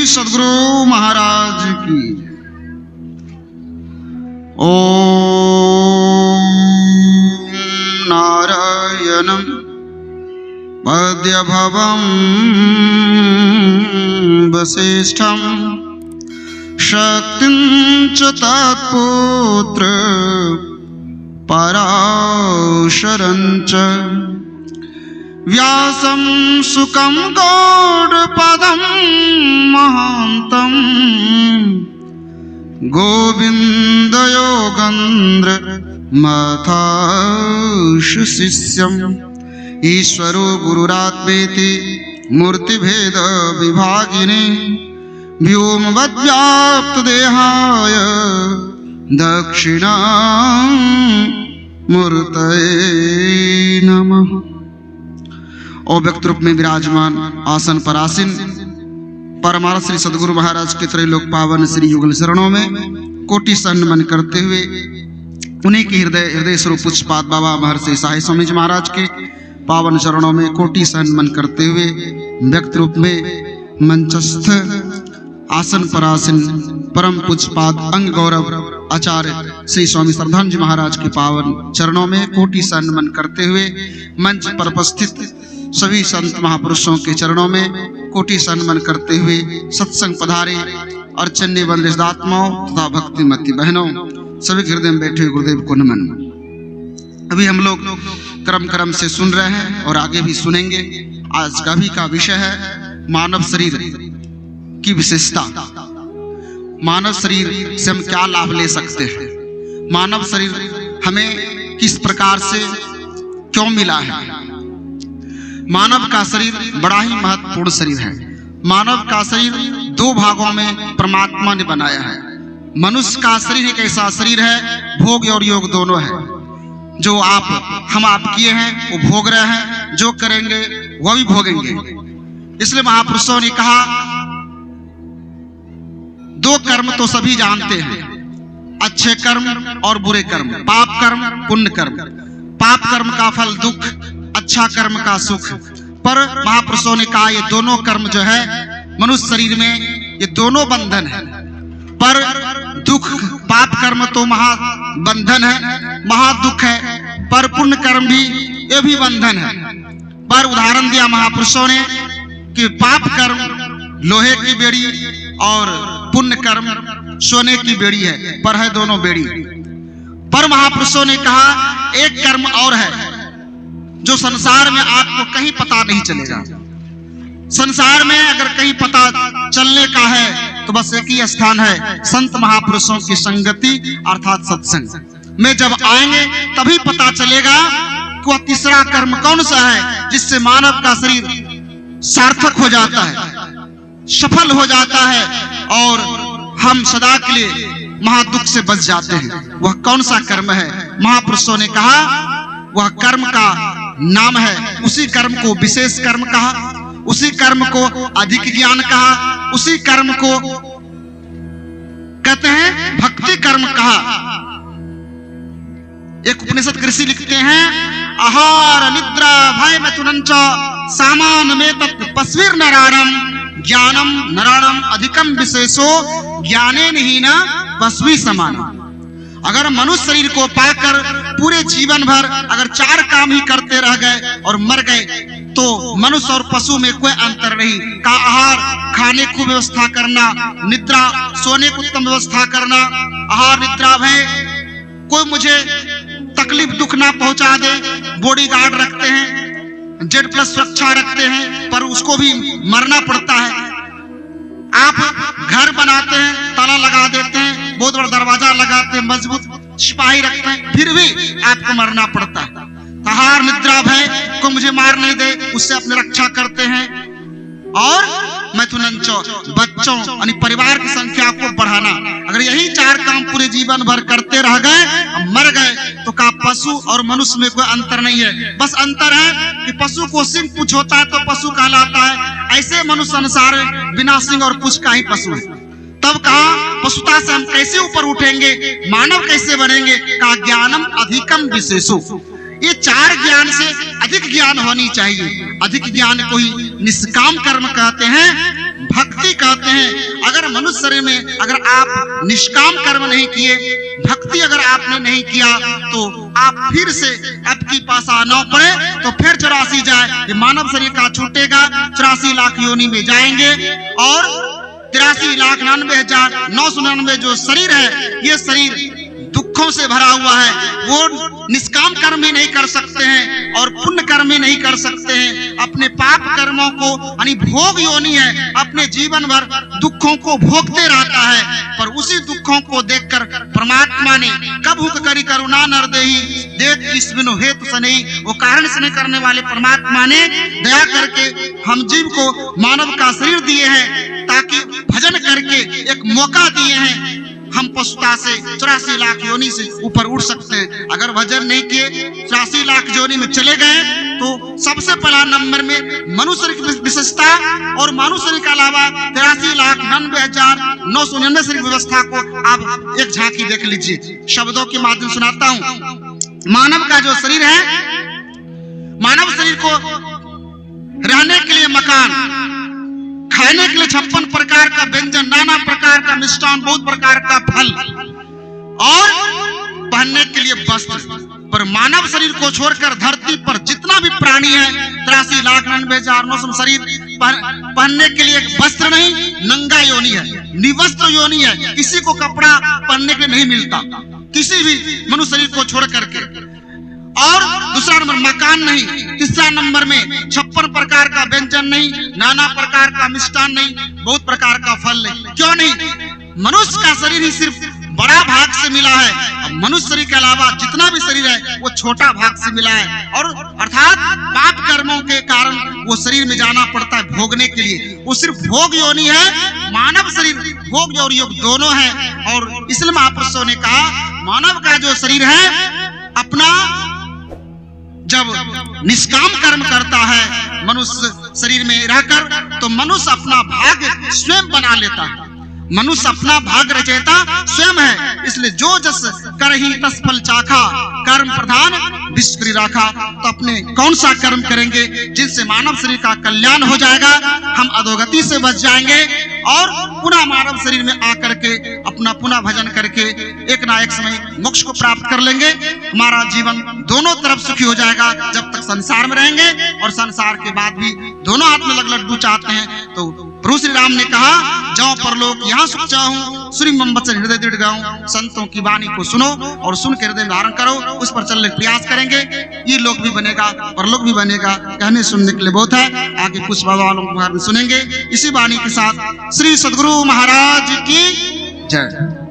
सद्गुरु महाराज की। ओम नारायणं पद्यभवं वसिष्ठं शक्तिं च तत्पुत्र पराशरं च व्यासं सुकं गौडपदं महान्तं गोविन्दयोगेन्द्र मथाशु शिष्यम् ईश्वरो गुरुरात्मेति मूर्तिभेद विभागिने व्योमवद्व्याप्तदेहाय दक्षिणामूर्तये नमः। और व्यक्त रूप में विराजमान आसन पर आसीन परमार्थ श्री सद्गुरु महाराज के त्रैलोक पावन श्री युगल शरणों में कोटि नमन करते हुए उन्हीं के हृदय स्वरूप पुष्पाद बाबा महर्षि साई स्वामी जी महाराज के पावन चरणों में कोटि नमन करते हुए व्यक्त रूप में मंचस्थ आसन पर आसीन परम पुष्पाद अंग गौरव आचार्य श्री स्वामी श्रद्धानंद जी महाराज के पावन चरणों में कोटि नमन करते हुए मंच पर उपस्थित सभी संत महापुरुषों के चरणों में कोटि नमन करते हुए सत्संग पधारे अर्चन्य वंदितात्माओं तथा भक्तिमती बहनों सभी हृदय में बैठे गुरुदेव को नमन। अभी हम लोग क्रम से सुन रहे हैं और आगे भी सुनेंगे। आज का भी का विषय है मानव शरीर की विशेषता। मानव शरीर से हम क्या लाभ ले सकते हैं, मानव शरीर हमें किस प्रकार से क्यों मिला है। मानव का शरीर बड़ा ही महत्वपूर्ण शरीर है। मानव का शरीर दो भागों में परमात्मा ने बनाया है। मनुष्य का शरीर एक ऐसा शरीर है, भोग और योग दोनों है। जो हम आप किए हैं वो भोग रहे हैं, जो करेंगे वह भी भोगेंगे। इसलिए महापुरुषों ने कहा दो कर्म तो सभी जानते हैं, अच्छे कर्म और बुरे कर्म, पाप कर्म पुण्य कर्म। पाप कर्म का फल दुख, अच्छा कर्म का सुख। पर महापुरुषों ने कहा ये दोनों कर्म जो है मनुष्य शरीर में ये दोनों बंधन है। पर दुख पाप कर्म तो महाबंधन है, महादुख है। पर पुण्य कर्म भी ये भी बंधन है। पर उदाहरण दिया महापुरुषों ने कि पाप कर्म लोहे की बेड़ी और पुण्य कर्म सोने की बेड़ी है, पर है दोनों बेड़ी। पर महापुरुषों ने कहा एक कर्म और है जो संसार में आपको कहीं पता नहीं चलेगा। संसार में अगर कहीं पता चलने का है तो बस एक ही स्थान है, संत महापुरुषों की संगति अर्थात सत्संग में जब आएंगे तभी पता चलेगा कि वह तीसरा कर्म कौन सा है जिससे मानव का शरीर सार्थक हो जाता है, सफल हो जाता है और हम सदा के लिए महादुख से बच जाते हैं। वह कौन सा कर्म है? महापुरुषों ने कहा वह कर्म का नाम है, उसी कर्म को विशेष कर्म कहा, उसी कर्म को अधिक ज्ञान कहा, उसी कर्म को कहते हैं भक्ति कर्म कहा। एक उपनिषद ऋषि लिखते हैं आहार निद्रा भय मैथुनंच सामान में तत् पस्वीर नराणम ज्ञानम नराणम अधिकम विशेषो ज्ञाने नहीं न पस्वी समान। अगर मनुष्य शरीर को पाकर पूरे जीवन भर अगर चार काम ही करते रह गए और मर गए तो मनुष्य और पशु में कोई अंतर नहीं। का आहार खाने को व्यवस्था करना, निद्रा सोने को उत्तम व्यवस्था करना, आहार निद्रा भय कोई मुझे तकलीफ दुख ना पहुंचा दे, बॉडी गार्ड रखते हैं, Z+ सुरक्षा रखते हैं, पर उसको भी मरना पड़ता है। आप घर बनाते हैं, ताला लगा देते हैं, बहुत बड़ा दरवाजा लगाते हैं, मजबूत सिपाही रखते हैं, फिर भी आपको मरना पड़ता है। आहार निद्रा भय को मुझे मार नहीं दे, उससे अपनी रक्षा करते हैं। और मैथुनंचो बच्चों यानी परिवार की संख्या को बढ़ाना। अगर यही चार काम पूरे जीवन भर करते रह गए, मर गए तो का पशु और मनुष्य में कोई अंतर नहीं है। बस अंतर है कि पशु को सिंह पूंछ होता है तो पशु कहलाता है, ऐसे मनुष्य संसार बिना सिंह और पूंछ का ही पशु है। तब कहा पशुता से हम कैसे ऊपर उठेंगे, मानव कैसे बनेंगे? का ज्ञानम अधिकम विशेषो। ये चार ज्ञान से अधिक ज्ञान होनी चाहिए। अधिक ज्ञान को ही निष्काम कर्म कहते हैं। भक्ति कहते हैं। अगर मनुष्य शरीर में अगर आप निष्काम कर्म नहीं किए, भक्ति अगर आपने नहीं किया, तो आप फिर से आपकी पास आना पड़े तो फिर 84 जाए, ये मानव शरीर का छूटेगा, 84 लाख योनि में जाएंगे। और 83,99,999 जो शरीर है, ये शरीर दुखों से भरा हुआ है। वो निष्काम कर्म ही नहीं कर सकते हैं और पुण्य कर्म ही नहीं कर सकते हैं। अपने पाप कर्मों को यानी भोग योनि है, अपने जीवन भर दुखों को भोगते रहता है। पर उसी दुखों को देखकर परमात्मा ने कभुक करी करुणा नरदेही देख इसमें हेतु सनई, वो कारण से करने वाले परमात्मा ने दया करके हम जीव को मानव का शरीर दिए हैं, ताकि भजन करके एक मौका दिए हैं हम पशुता से 84 लाख योनि से ऊपर उठ सकते हैं। अगर भजन नहीं किए 84 लाख योनि में चले गए तो सबसे पहला नंबर में मनुष्य की विशेषता और मनुष्य के अलावा 83,99,999 शरीर व्यवस्था को आप एक झांकी देख लीजिए। शब्दों के माध्यम सुनाता हूं। मानव का जो शरीर है, मानव शरीर को रहने के लिए मकान, खाने के लिए 56 प्रकार का व्यंजन, नाना प्रकार का मिष्टान, बहुत प्रकार का फल और पहनने के लिए वस्त्र। पर मानव शरीर को छोड़कर धरती पर जितना भी प्राणी है 83,99,999 शरीर पहनने के लिए वस्त्र नहीं, नंगा योनि है, निवस्त्र योनि है। किसी को कपड़ा पहनने के लिए नहीं मिलता, किसी भी मनुष्य शरीर को छोड़ करके। और दूसरा नंबर मकान नहीं, तीसरा नंबर में 56 प्रकार का व्यंजन नहीं, नाना प्रकार का मिष्टान नहीं, बहुत प्रकार का फल नहीं। क्यों नहीं? मनुष्य का शरीर ही सिर्फ बड़ा भाग से मिला है। मनुष्य शरीर के अलावा जितना भी शरीर है वो छोटा भाग से मिला है, और अर्थात पाप कर्मों के कारण वो शरीर में जाना पड़ता है भोगने के लिए। वो सिर्फ भोग योनि है। मानव शरीर भोग और योग दोनों है। और इसलिए महापुरुषों ने कहा मानव का जो शरीर है अपना जब निष्काम कर्म करता है मनुष्य शरीर में रहकर, तो मनुष्य अपना भाग स्वयं बना लेता है। मनुष्य अपना भाग रचयिता स्वयं है। इसलिए जो जस करहि तस फल चाखा, कर्म प्रधान विश्व राखा। तो अपने कौन सा कर्म करेंगे जिनसे मानव शरीर का कल्याण हो जाएगा, हम अधोगति से बच जाएंगे और पुनः मानव शरीर में आकर के अपना पुनः भजन करके एक ना एक समय मोक्ष को प्राप्त कर लेंगे। हमारा जीवन दोनों तरफ सुखी हो जाएगा जब तक संसार में रहेंगे, और संसार के बाद भी दोनों हाथ में लग लड्डू चाहते हैं। तो प्रभु श्री राम ने कहा जाओ परलोक यहाँ सुख चाहूं, सूर्य मोहम्मद से हृदय दृढ़ गाऊं। संतों की वाणी को सुनो और सुन के हृदय में धारण करो, उस पर चलने का प्रयास करेंगे। ये लोक भी बनेगा, परलोक भी बनेगा। कहने सुनने के लिए बहुत है, आगे कुछ बाबा वालों को सुनेंगे। इसी वाणी के साथ श्री सद्गुरु महाराज की जय।